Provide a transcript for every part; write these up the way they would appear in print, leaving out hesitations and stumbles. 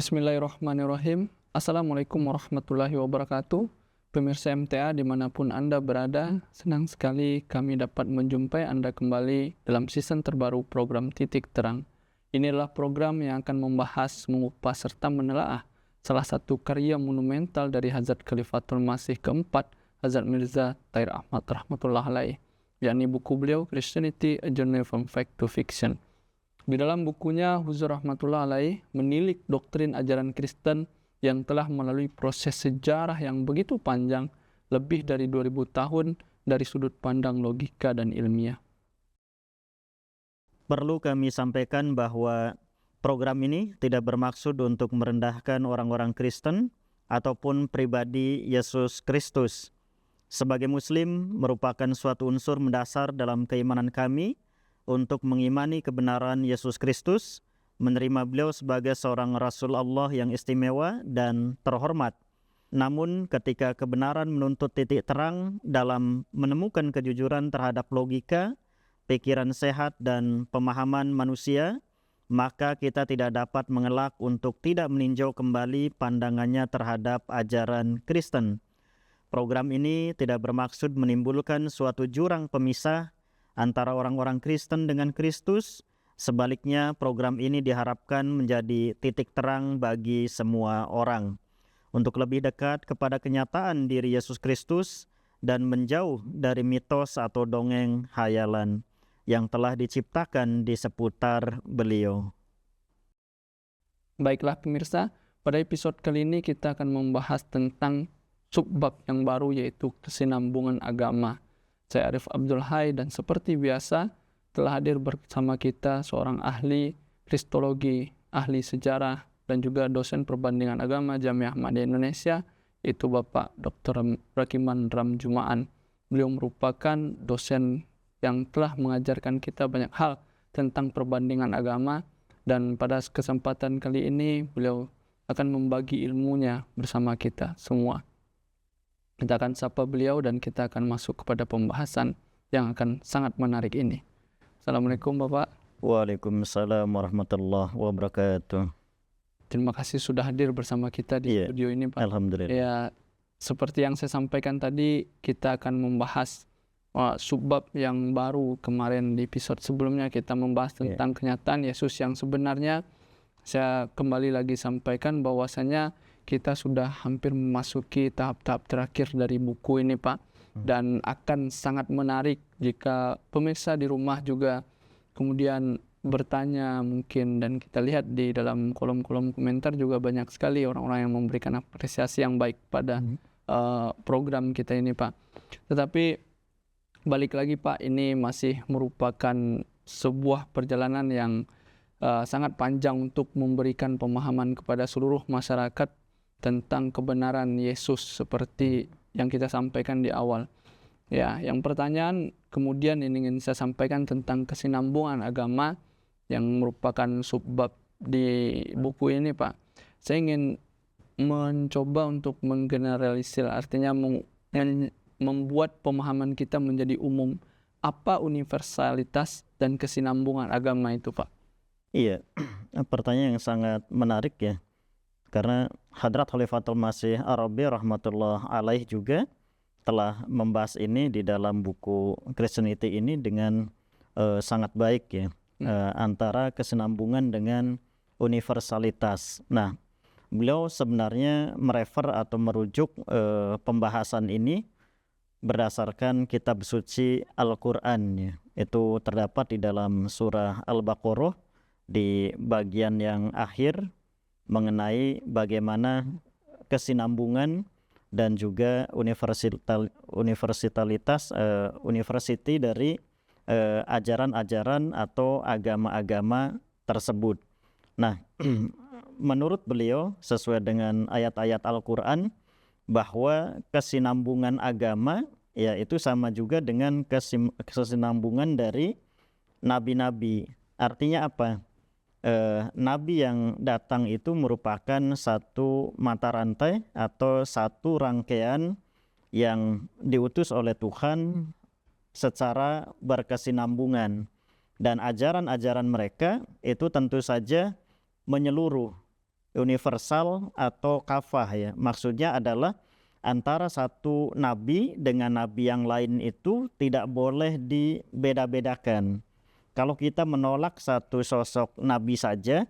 Bismillahirrahmanirrahim. Assalamualaikum warahmatullahi wabarakatuh. Pemirsa MTA dimanapun Anda berada, senang sekali kami dapat menjumpai Anda kembali dalam season terbaru program Titik Terang. Inilah program yang akan membahas, mengupas, serta menelaah salah satu karya monumental dari Hazrat Khalifatul Masih keempat, Hazrat Mirza Tahir Ahmad rahmatullah alaih, yakni buku beliau Christianity, A Journey from Fact to Fiction. Di dalam bukunya, Huzur rahmatullah alaih menilik doktrin ajaran Kristen yang telah melalui proses sejarah yang begitu panjang, lebih dari 2000 tahun dari sudut pandang logika dan ilmiah. Perlu kami sampaikan bahwa program ini tidak bermaksud untuk merendahkan orang-orang Kristen ataupun pribadi Yesus Kristus. Sebagai Muslim merupakan suatu unsur mendasar dalam keimanan kami untuk mengimani kebenaran Yesus Kristus, menerima beliau sebagai seorang Rasul Allah yang istimewa dan terhormat. Namun ketika kebenaran menuntut titik terang dalam menemukan kejujuran terhadap logika, pikiran sehat dan pemahaman manusia, maka kita tidak dapat mengelak untuk tidak meninjau kembali pandangannya terhadap ajaran Kristen. Program ini tidak bermaksud menimbulkan suatu jurang pemisah antara orang-orang Kristen dengan Kristus. Sebaliknya, program ini diharapkan menjadi titik terang bagi semua orang untuk lebih dekat kepada kenyataan diri Yesus Kristus dan menjauh dari mitos atau dongeng hayalan yang telah diciptakan di seputar beliau. Baiklah pemirsa, pada episode kali ini kita akan membahas tentang subbab yang baru, yaitu kesinambungan agama. Saya Arif Abdul Hai, dan seperti biasa telah hadir bersama kita seorang ahli kristologi, ahli sejarah, dan juga dosen perbandingan agama Jamiah Ahmadiyah Indonesia, yaitu Bapak Dr. Rakiman Ramjumaan. Beliau merupakan dosen yang telah mengajarkan kita banyak hal tentang perbandingan agama, dan pada kesempatan kali ini beliau akan membagi ilmunya bersama kita semua. Kita akan sapa beliau dan kita akan masuk kepada pembahasan yang akan sangat menarik ini. Assalamualaikum Bapak. Waalaikumsalam warahmatullahi wabarakatuh. Terima kasih sudah hadir bersama kita di studio ini Pak. Alhamdulillah. Ya, seperti yang saya sampaikan tadi, kita akan membahas subbab yang baru. Kemarin di episode sebelumnya kita membahas tentang kenyataan Yesus yang sebenarnya. Saya kembali lagi sampaikan bahwasanya kita sudah hampir memasuki tahap-tahap terakhir dari buku ini Pak, dan akan sangat menarik jika pemirsa di rumah juga kemudian bertanya mungkin, dan kita lihat di dalam kolom-kolom komentar juga banyak sekali orang-orang yang memberikan apresiasi yang baik pada program kita ini Pak. Tetapi balik lagi Pak, ini masih merupakan sebuah perjalanan yang sangat panjang untuk memberikan pemahaman kepada seluruh masyarakat tentang kebenaran Yesus seperti yang kita sampaikan di awal. Ya, yang pertanyaan kemudian ini ingin saya sampaikan tentang kesinambungan agama yang merupakan subbab di buku ini Pak. Saya ingin mencoba untuk menggeneralisir, artinya membuat pemahaman kita menjadi umum. Apa universalitas dan kesinambungan agama itu Pak? Iya, pertanyaan yang sangat menarik ya. Karena Hadrat Khalifatul Masih Arabi rahmatullah alaih juga telah membahas ini di dalam buku Christianity ini dengan sangat baik ya, antara kesinambungan dengan universalitas. Nah, beliau sebenarnya merefer atau merujuk pembahasan ini berdasarkan kitab suci Al-Quran ya. Itu terdapat di dalam surah Al-Baqarah di bagian yang akhir mengenai bagaimana kesinambungan dan juga university dari ajaran-ajaran atau agama-agama tersebut. Nah, menurut beliau sesuai dengan ayat-ayat Al-Quran bahwa kesinambungan agama ya itu sama juga dengan kesinambungan dari nabi-nabi. Artinya apa? Nabi yang datang itu merupakan satu mata rantai atau satu rangkaian yang diutus oleh Tuhan secara berkesinambungan, dan ajaran-ajaran mereka itu tentu saja menyeluruh universal atau kafah ya. Maksudnya adalah antara satu nabi dengan nabi yang lain itu tidak boleh dibeda-bedakan. Kalau kita menolak satu sosok nabi saja,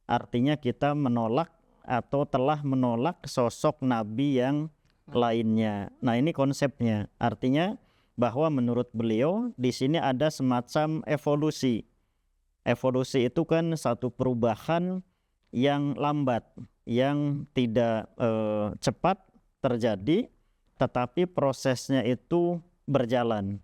artinya kita menolak atau telah menolak sosok nabi yang lainnya. Nah, ini konsepnya. Artinya bahwa menurut beliau di sini ada semacam evolusi. Evolusi itu kan satu perubahan yang lambat, yang tidak cepat terjadi, tetapi prosesnya itu berjalan.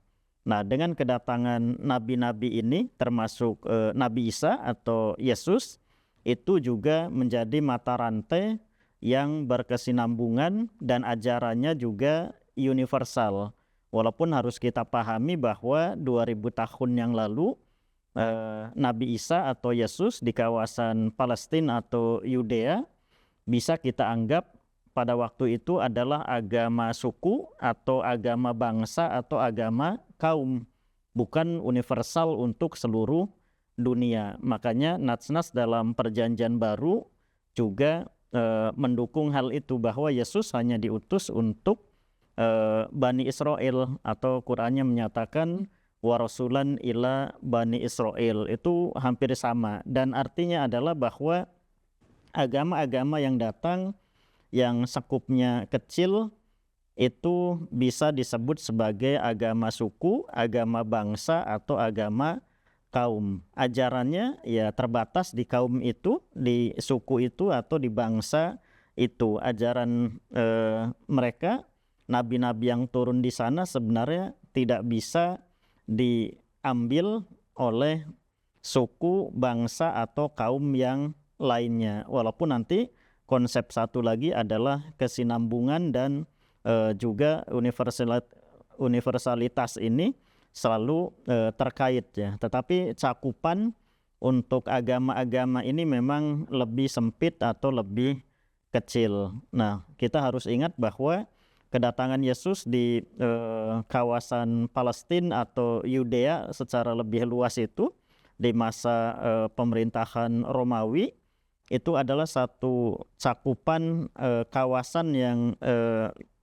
Nah, dengan kedatangan nabi-nabi ini, termasuk Nabi Isa atau Yesus, itu juga menjadi mata rantai yang berkesinambungan dan ajarannya juga universal. Walaupun harus kita pahami bahwa 2000 tahun yang lalu Nabi Isa atau Yesus di kawasan Palestina atau Yudea bisa kita anggap pada waktu itu adalah agama suku atau agama bangsa atau agama kaum, bukan universal untuk seluruh dunia. Makanya Nats-Nats dalam Perjanjian Baru juga mendukung hal itu, bahwa Yesus hanya diutus untuk Bani Israel, atau Qur'annya menyatakan wa rasulan ila Bani Israel. Itu hampir sama, dan artinya adalah bahwa agama-agama yang datang yang sekupnya kecil itu bisa disebut sebagai agama suku, agama bangsa, atau agama kaum. Ajarannya ya terbatas di kaum itu, di suku itu, atau di bangsa itu. Ajaran mereka, nabi-nabi yang turun di sana sebenarnya tidak bisa diambil oleh suku, bangsa, atau kaum yang lainnya. Walaupun nanti konsep satu lagi adalah kesinambungan dan juga universalitas ini selalu terkait ya. Tetapi cakupan untuk agama-agama ini memang lebih sempit atau lebih kecil. Nah, kita harus ingat bahwa kedatangan Yesus di kawasan Palestina atau Yudea secara lebih luas itu di masa pemerintahan Romawi itu adalah satu cakupan kawasan yang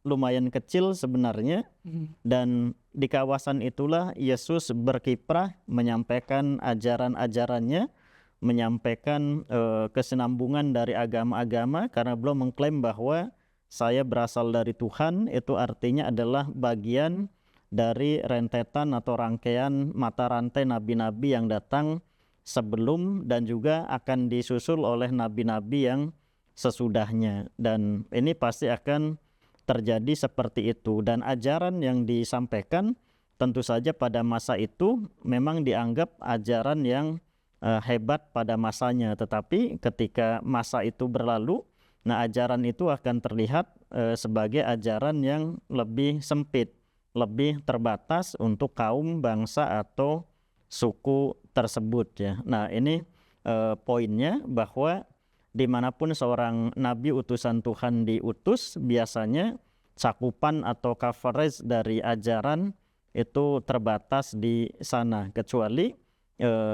lumayan kecil sebenarnya, dan di kawasan itulah Yesus berkiprah menyampaikan ajaran-ajarannya, menyampaikan kesinambungan dari agama-agama, karena beliau mengklaim bahwa saya berasal dari Tuhan. Itu artinya adalah bagian dari rentetan atau rangkaian mata rantai nabi-nabi yang datang sebelum dan juga akan disusul oleh nabi-nabi yang sesudahnya, dan ini pasti akan terjadi seperti itu. Dan ajaran yang disampaikan tentu saja pada masa itu memang dianggap ajaran yang hebat pada masanya, tetapi ketika masa itu berlalu, nah ajaran itu akan terlihat sebagai ajaran yang lebih sempit, lebih terbatas untuk kaum, bangsa, atau suku tersebut ya. Nah, ini poinnya, bahwa dimanapun seorang nabi utusan Tuhan diutus, biasanya cakupan atau coverage dari ajaran itu terbatas di sana, kecuali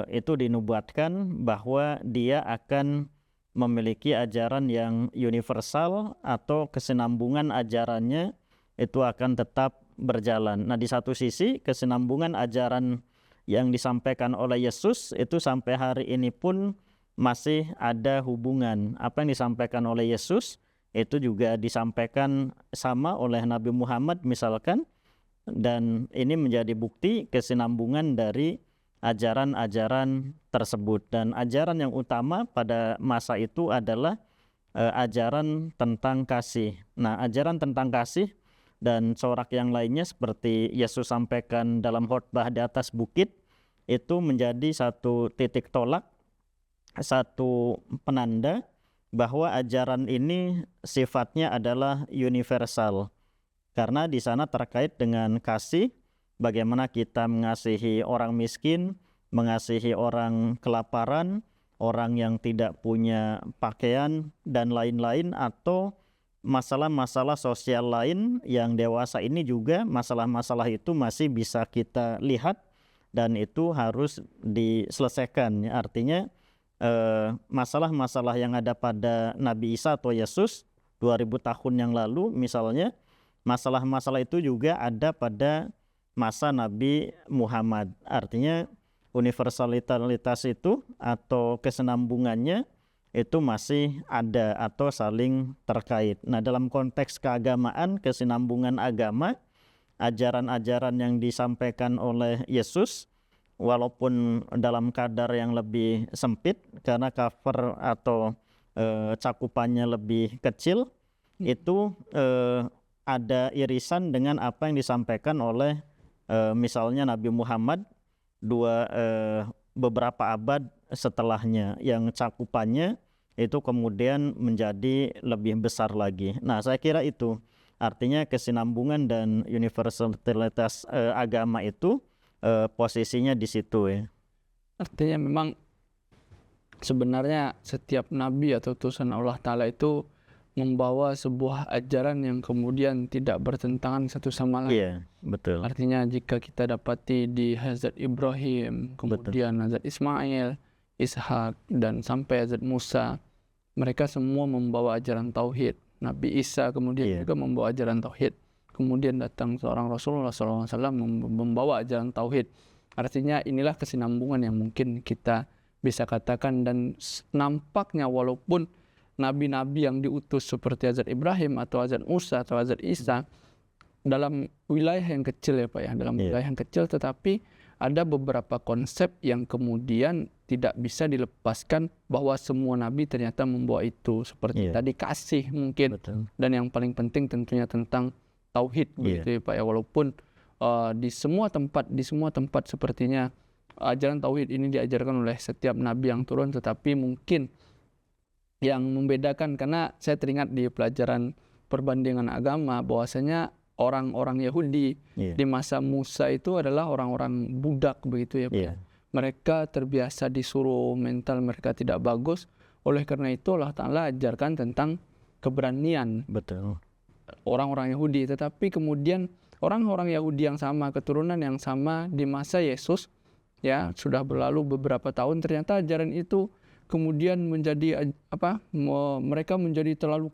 itu dinubuatkan bahwa dia akan memiliki ajaran yang universal atau kesinambungan ajarannya itu akan tetap berjalan. Nah, di satu sisi kesinambungan ajaran yang disampaikan oleh Yesus itu sampai hari ini pun masih ada hubungan. Apa yang disampaikan oleh Yesus itu juga disampaikan sama oleh Nabi Muhammad misalkan, dan ini menjadi bukti kesinambungan dari ajaran-ajaran tersebut. Dan ajaran yang utama pada masa itu adalah ajaran tentang kasih. Nah, ajaran tentang kasih dan corak yang lainnya seperti Yesus sampaikan dalam khotbah di atas bukit itu menjadi satu titik tolak, satu penanda bahwa ajaran ini sifatnya adalah universal, karena di sana terkait dengan kasih, bagaimana kita mengasihi orang miskin, mengasihi orang kelaparan, orang yang tidak punya pakaian, dan lain-lain, atau masalah-masalah sosial lain yang dewasa ini juga masalah-masalah itu masih bisa kita lihat dan itu harus diselesaikan. Artinya masalah-masalah yang ada pada Nabi Isa atau Yesus 2000 tahun yang lalu misalnya, masalah-masalah itu juga ada pada masa Nabi Muhammad. Artinya universalitas itu atau kesenambungannya itu masih ada atau saling terkait. Nah, dalam konteks keagamaan, kesinambungan agama, ajaran-ajaran yang disampaikan oleh Yesus walaupun dalam kadar yang lebih sempit karena cover atau cakupannya lebih kecil, itu ada irisan dengan apa yang disampaikan oleh misalnya Nabi Muhammad beberapa abad setelahnya, yang cakupannya itu kemudian menjadi lebih besar lagi. Nah, saya kira itu artinya kesinambungan dan universalitas agama itu posisinya di situ ya. Artinya memang sebenarnya setiap nabi atau utusan Allah Ta'ala itu membawa sebuah ajaran yang kemudian tidak bertentangan satu sama lain. Iya, betul. Artinya jika kita dapati di Hazrat Ibrahim, kemudian Hazrat Ismail, Ishak, dan sampai Hazrat Musa, mereka semua membawa ajaran tauhid. Nabi Isa kemudian juga membawa ajaran tauhid. Kemudian datang seorang Rasulullah SAW membawa ajaran tauhid. Artinya inilah kesinambungan yang mungkin kita bisa katakan, dan nampaknya walaupun nabi-nabi yang diutus seperti Hazrat Ibrahim atau Hazrat Musa atau Hazrat Isa dalam wilayah yang kecil ya Pak ya, dalam wilayah yang kecil, tetapi ada beberapa konsep yang kemudian tidak bisa dilepaskan bahwa semua nabi ternyata membawa itu, seperti tadi kasih mungkin. Betul. Dan yang paling penting tentunya tentang tauhid begitu ya Pak ya, walaupun di semua tempat sepertinya ajaran tauhid ini diajarkan oleh setiap nabi yang turun, tetapi mungkin yang membedakan, karena saya teringat di pelajaran perbandingan agama bahwasanya orang-orang Yahudi di masa Musa itu adalah orang-orang budak begitu ya Pak. Mereka terbiasa disuruh, mental mereka tidak bagus, oleh karena itu Allah Ta'ala ajarkan tentang keberanian. Betul. Orang-orang Yahudi, tetapi kemudian orang-orang Yahudi yang sama, keturunan yang sama di masa Yesus ya, sudah berlalu beberapa tahun, ternyata ajaran itu kemudian menjadi mereka menjadi terlalu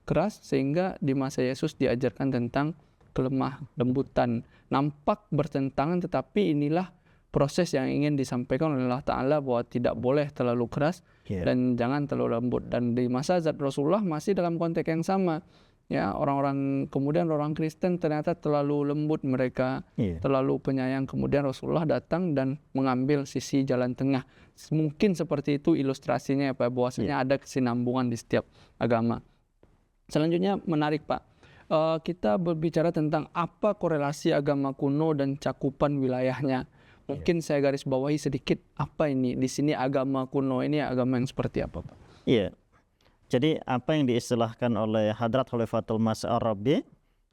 keras, sehingga di masa Yesus diajarkan tentang kelemah lembutan. Nampak bertentangan, tetapi inilah proses yang ingin disampaikan oleh Allah Ta'ala, bahwa tidak boleh terlalu keras dan jangan terlalu lembut. Dan di masa Hazrat Rasulullah masih dalam konteks yang sama ya, orang Kristen ternyata terlalu lembut mereka, terlalu penyayang. Kemudian Rasulullah datang dan mengambil sisi jalan tengah. Mungkin seperti itu ilustrasinya ya Pak, bahwasanya ada kesinambungan di setiap agama. Selanjutnya menarik Pak, kita berbicara tentang apa korelasi agama kuno dan cakupan wilayahnya. Mungkin saya garis bawahi sedikit, apa ini di sini agama kuno ini agama yang seperti apa Pak? Iya. Jadi apa yang diistilahkan oleh Hadrat Khalifatul Masih Ar-Rabi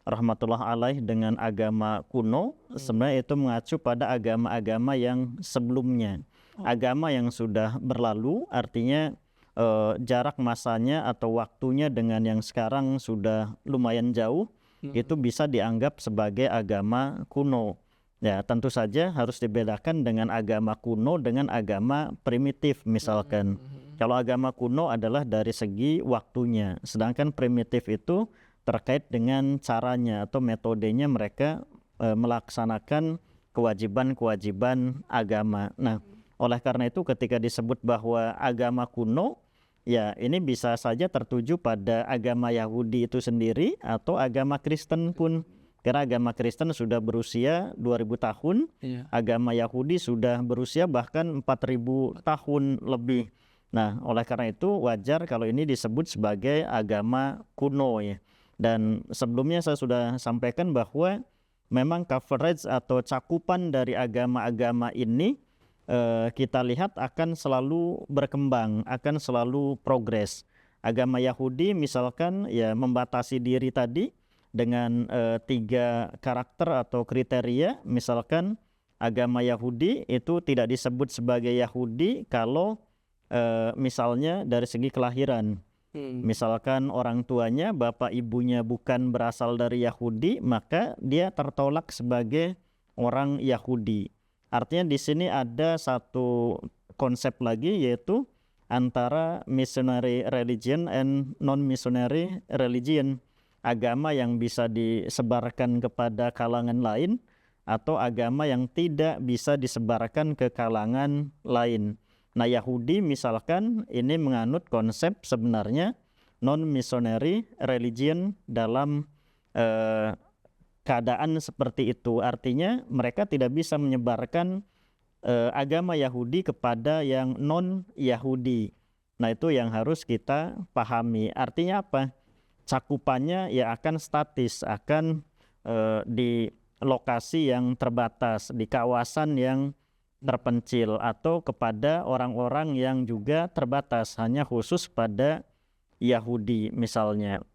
rahmatullah alaih dengan agama kuno, sebenarnya itu mengacu pada agama-agama yang sebelumnya. Agama yang sudah berlalu, artinya jarak masanya atau waktunya dengan yang sekarang sudah lumayan jauh, itu bisa dianggap sebagai agama kuno. Ya, tentu saja harus dibedakan dengan agama kuno dengan agama primitif misalkan. Kalau agama kuno adalah dari segi waktunya, sedangkan primitif itu terkait dengan caranya atau metodenya mereka melaksanakan kewajiban-kewajiban agama. Nah, oleh karena itu ketika disebut bahwa agama kuno, ya ini bisa saja tertuju pada agama Yahudi itu sendiri atau agama Kristen pun. Karena agama Kristen sudah berusia 2000 tahun, agama Yahudi sudah berusia bahkan 4000 tahun lebih. Nah, oleh karena itu wajar kalau ini disebut sebagai agama kuno ya. Dan sebelumnya saya sudah sampaikan bahwa memang coverage atau cakupan dari agama-agama ini kita lihat akan selalu berkembang, akan selalu progres. Agama Yahudi misalkan ya membatasi diri tadi dengan 3 karakter atau kriteria. Misalkan agama Yahudi itu tidak disebut sebagai Yahudi kalau misalnya dari segi kelahiran. Misalkan orang tuanya, bapak ibunya bukan berasal dari Yahudi, maka dia tertolak sebagai orang Yahudi. Artinya di sini ada satu konsep lagi, yaitu antara missionary religion and non-missionary religion, agama yang bisa disebarkan kepada kalangan lain atau agama yang tidak bisa disebarkan ke kalangan lain. Nah, Yahudi misalkan ini menganut konsep sebenarnya non-missionary religion dalam keadaan seperti itu. Artinya mereka tidak bisa menyebarkan agama Yahudi kepada yang non-Yahudi. Nah, itu yang harus kita pahami. Artinya apa? Cakupannya ya akan statis, akan di lokasi yang terbatas, di kawasan yang terpencil, atau kepada orang-orang yang juga terbatas, hanya khusus pada Yahudi misalnya.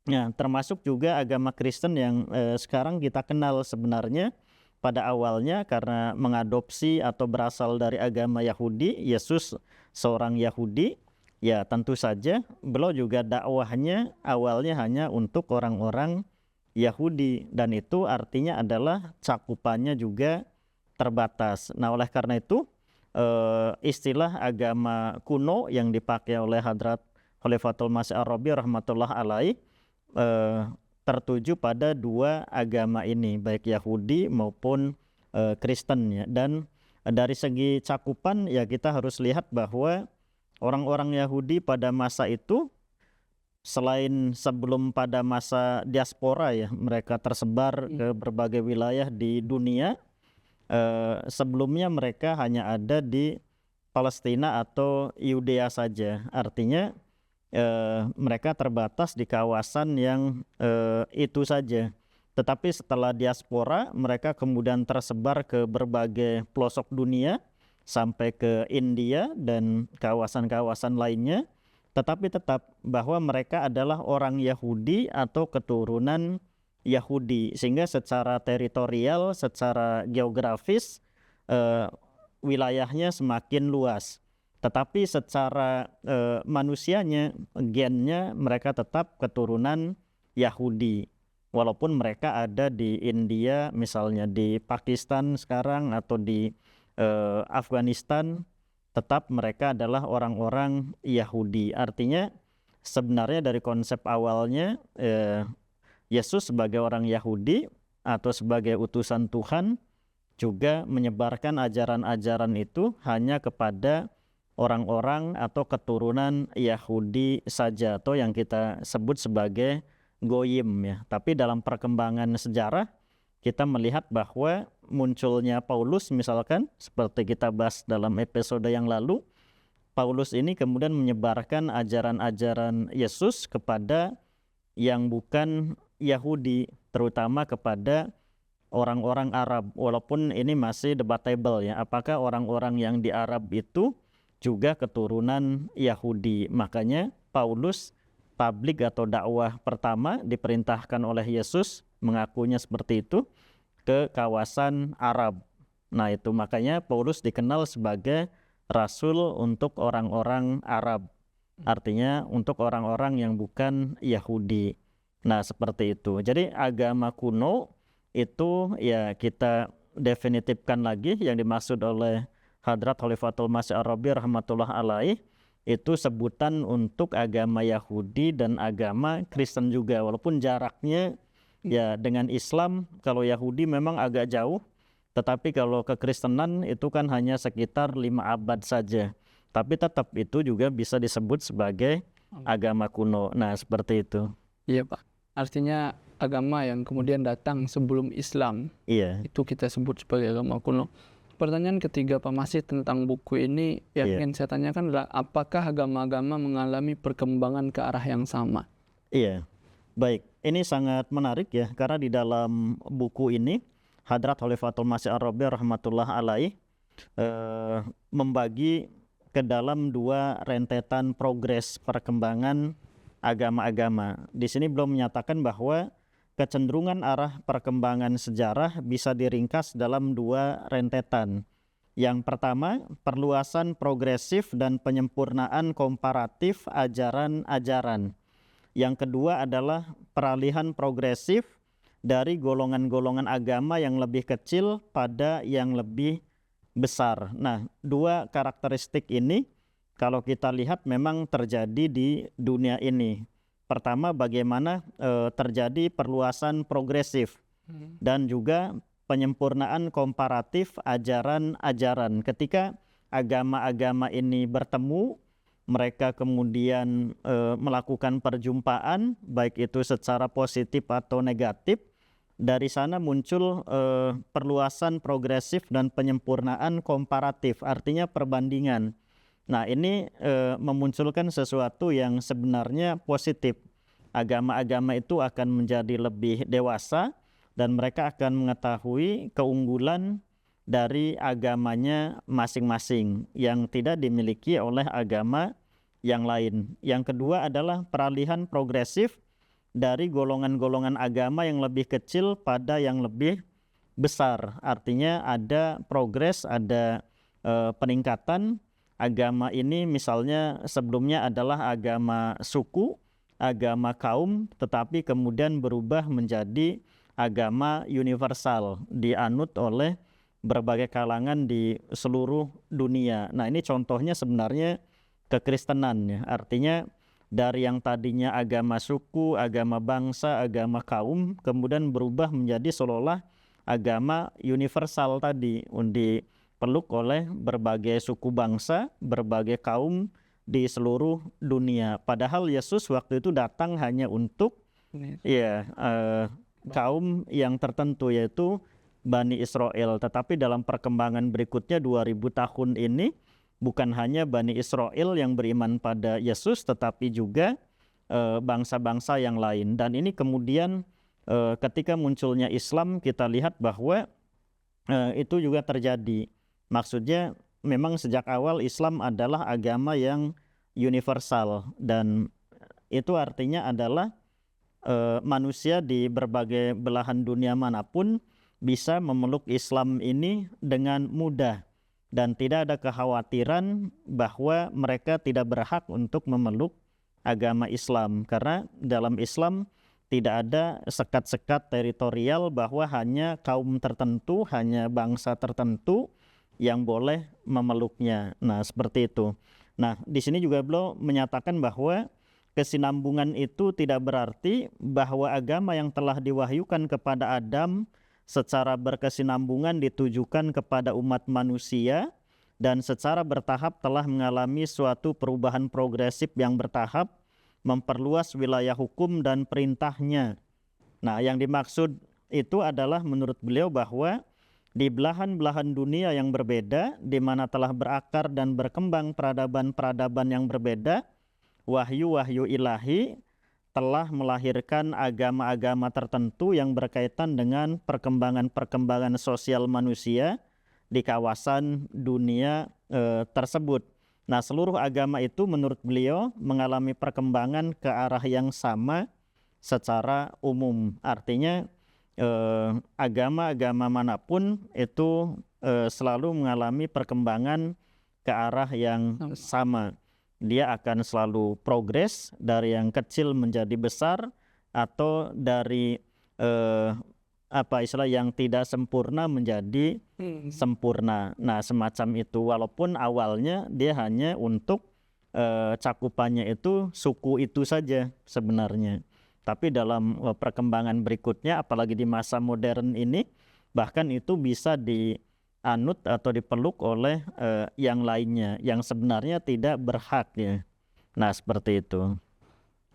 Nah, termasuk juga agama Kristen yang sekarang kita kenal sebenarnya pada awalnya karena mengadopsi atau berasal dari agama Yahudi. Yesus seorang Yahudi, ya tentu saja beliau juga dakwahnya awalnya hanya untuk orang-orang Yahudi, dan itu artinya adalah cakupannya juga terbatas. Nah, oleh karena itu istilah agama kuno yang dipakai oleh Hadrat Khalifatul Masih Ar-Rabi rahmatullah alaih tertuju pada dua agama ini, baik Yahudi maupun Kristen ya. Dan dari segi cakupan ya kita harus lihat bahwa orang-orang Yahudi pada masa itu, selain sebelum pada masa diaspora ya, mereka tersebar ke berbagai wilayah di dunia, sebelumnya mereka hanya ada di Palestina atau Yudea saja. Artinya mereka terbatas di kawasan yang itu saja. Tetapi setelah diaspora, mereka kemudian tersebar ke berbagai pelosok dunia sampai ke India dan kawasan-kawasan lainnya. Tetapi tetap bahwa mereka adalah orang Yahudi atau keturunan Yahudi, sehingga secara teritorial, secara geografis wilayahnya semakin luas. Tetapi secara manusianya, gennya mereka tetap keturunan Yahudi, walaupun mereka ada di India, misalnya di Pakistan sekarang, atau di Afghanistan, tetap mereka adalah orang-orang Yahudi. Artinya sebenarnya dari konsep awalnya Yesus sebagai orang Yahudi atau sebagai utusan Tuhan juga menyebarkan ajaran-ajaran itu hanya kepada orang-orang atau keturunan Yahudi saja, atau yang kita sebut sebagai goyim ya. Tapi dalam perkembangan sejarah kita melihat bahwa munculnya Paulus misalkan, seperti kita bahas dalam episode yang lalu, Paulus ini kemudian menyebarkan ajaran-ajaran Yesus kepada yang bukan Yahudi, terutama kepada orang-orang Arab. Walaupun ini masih debatable ya, apakah orang-orang yang di Arab itu juga keturunan Yahudi. Makanya Paulus tablik atau dakwah pertama diperintahkan oleh Yesus, mengakunya seperti itu, ke kawasan Arab. Nah, itu makanya Paulus dikenal sebagai rasul untuk orang-orang Arab. Artinya untuk orang-orang yang bukan Yahudi. Nah, seperti itu. Jadi agama kuno itu ya kita definitifkan lagi yang dimaksud oleh Hadrat Khalifatul Masih Ar-Rabi rahmatullah alaih, itu sebutan untuk agama Yahudi dan agama Kristen juga, walaupun jaraknya ya dengan Islam, kalau Yahudi memang agak jauh, tetapi kalau kekristenan itu kan hanya sekitar 5 abad saja. Tapi tetap itu juga bisa disebut sebagai agama kuno. Nah, seperti itu. Iya, Pak. Artinya agama yang kemudian datang sebelum Islam, itu kita sebut sebagai agama kuno. Pertanyaan ketiga Pak Masih tentang buku ini yang ingin saya tanyakan adalah apakah agama-agama mengalami perkembangan ke arah yang sama? Iya, baik. Ini sangat menarik ya, karena di dalam buku ini Hadrat Khalifatul Masih Ar-Rabi rahmatullah alaih membagi ke dalam dua rentetan progres perkembangan agama-agama. Di sini belum menyatakan bahwa kecenderungan arah perkembangan sejarah bisa diringkas dalam dua rentetan. Yang pertama, perluasan progresif dan penyempurnaan komparatif ajaran-ajaran. Yang kedua adalah peralihan progresif dari golongan-golongan agama yang lebih kecil pada yang lebih besar. Nah, dua karakteristik ini kalau kita lihat memang terjadi di dunia ini. Pertama, bagaimana terjadi perluasan progresif dan juga penyempurnaan komparatif ajaran-ajaran. Ketika agama-agama ini bertemu, mereka kemudian melakukan perjumpaan, baik itu secara positif atau negatif. Dari sana muncul perluasan progresif dan penyempurnaan komparatif, artinya perbandingan. Nah, ini memunculkan sesuatu yang sebenarnya positif. Agama-agama itu akan menjadi lebih dewasa dan mereka akan mengetahui keunggulan dari agamanya masing-masing yang tidak dimiliki oleh agama yang lain. Yang kedua adalah peralihan progresif dari golongan-golongan agama yang lebih kecil pada yang lebih besar. Artinya ada progres, ada peningkatan. Agama ini misalnya sebelumnya adalah agama suku, agama kaum, tetapi kemudian berubah menjadi agama universal, dianut oleh berbagai kalangan di seluruh dunia. Nah, ini contohnya sebenarnya kekristenan ya. Artinya dari yang tadinya agama suku, agama bangsa, agama kaum, kemudian berubah menjadi seolah-olah agama universal tadi, dipeluk oleh berbagai suku bangsa, berbagai kaum di seluruh dunia. Padahal Yesus waktu itu datang hanya untuk kaum yang tertentu, yaitu Bani Israel. Tetapi dalam perkembangan berikutnya 2000 tahun ini, bukan hanya Bani Israel yang beriman pada Yesus, tetapi juga bangsa-bangsa yang lain. Dan ini kemudian ketika munculnya Islam, kita lihat bahwa itu juga terjadi. Maksudnya memang sejak awal Islam adalah agama yang universal, dan itu artinya adalah manusia di berbagai belahan dunia manapun bisa memeluk Islam ini dengan mudah. Dan tidak ada kekhawatiran bahwa mereka tidak berhak untuk memeluk agama Islam. Karena dalam Islam tidak ada sekat-sekat teritorial bahwa hanya kaum tertentu, hanya bangsa tertentu yang boleh memeluknya. Nah, seperti itu. Nah, di sini juga beliau menyatakan bahwa kesinambungan itu tidak berarti bahwa agama yang telah diwahyukan kepada Adam secara berkesinambungan ditujukan kepada umat manusia dan secara bertahap telah mengalami suatu perubahan progresif yang bertahap, memperluas wilayah hukum dan perintahnya. Nah, yang dimaksud itu adalah menurut beliau bahwa di belahan-belahan dunia yang berbeda, di mana telah berakar dan berkembang peradaban-peradaban yang berbeda, wahyu-wahyu ilahi telah melahirkan agama-agama tertentu yang berkaitan dengan perkembangan-perkembangan sosial manusia di kawasan dunia tersebut. Nah, seluruh agama itu menurut beliau mengalami perkembangan ke arah yang sama secara umum. Artinya agama-agama manapun itu selalu mengalami perkembangan ke arah yang sama. Dia akan selalu progres dari yang kecil menjadi besar, atau dari yang tidak sempurna menjadi sempurna. Nah, semacam itu. Walaupun awalnya dia hanya untuk cakupannya itu suku itu saja sebenarnya. Tapi dalam perkembangan berikutnya, apalagi di masa modern ini, bahkan itu bisa dianut atau dipeluk oleh yang lainnya yang sebenarnya tidak berhak ya. Nah, seperti itu.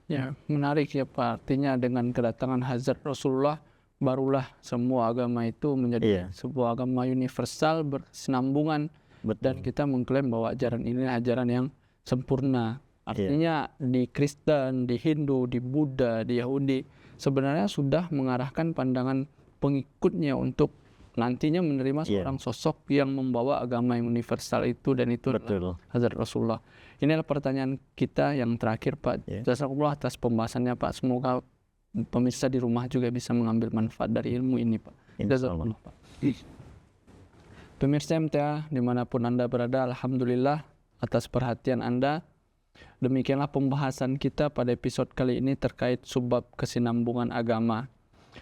Ya, menarik ya Pak. Artinya dengan kedatangan Hazrat Rasulullah barulah semua agama itu menjadi sebuah agama universal berkesinambungan. Betul. Dan kita mengklaim bahwa ajaran ini ajaran yang sempurna. Artinya di Kristen, di Hindu, di Buddha, di Yahudi sebenarnya sudah mengarahkan pandangan pengikutnya untuk nantinya menerima seorang sosok yang membawa agama yang universal itu, dan itu adalah Hazrat Rasulullah. Inilah pertanyaan kita yang terakhir Pak. Jazakallah atas pembahasannya Pak. Semoga pemirsa di rumah juga bisa mengambil manfaat dari ilmu ini Pak. Jazakallah Pak. Pemirsa MTA dimanapun Anda berada, alhamdulillah atas perhatian Anda. Demikianlah pembahasan kita pada episode kali ini terkait subbab kesinambungan agama.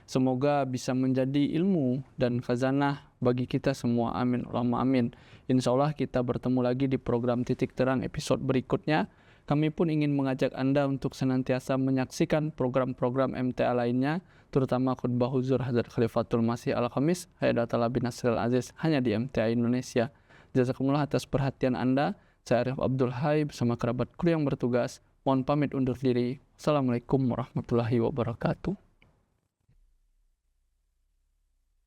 Semoga bisa menjadi ilmu dan khazanah bagi kita semua. Amin Allahumma amin. Insya Allah kita bertemu lagi di program Titik Terang episode berikutnya. Kami pun ingin mengajak Anda untuk senantiasa menyaksikan program-program MTA lainnya, terutama khutbah huzur Hadrat Khalifatul Masih Al-Khamis Hayadatullah bin Nasril Aziz hanya di MTA Indonesia. Jazakumullah atas perhatian Anda. Saya Arif Abdul Hai bersama kerabat kru yang bertugas. Mohon pamit undur diri. Assalamualaikum warahmatullahi wabarakatuh.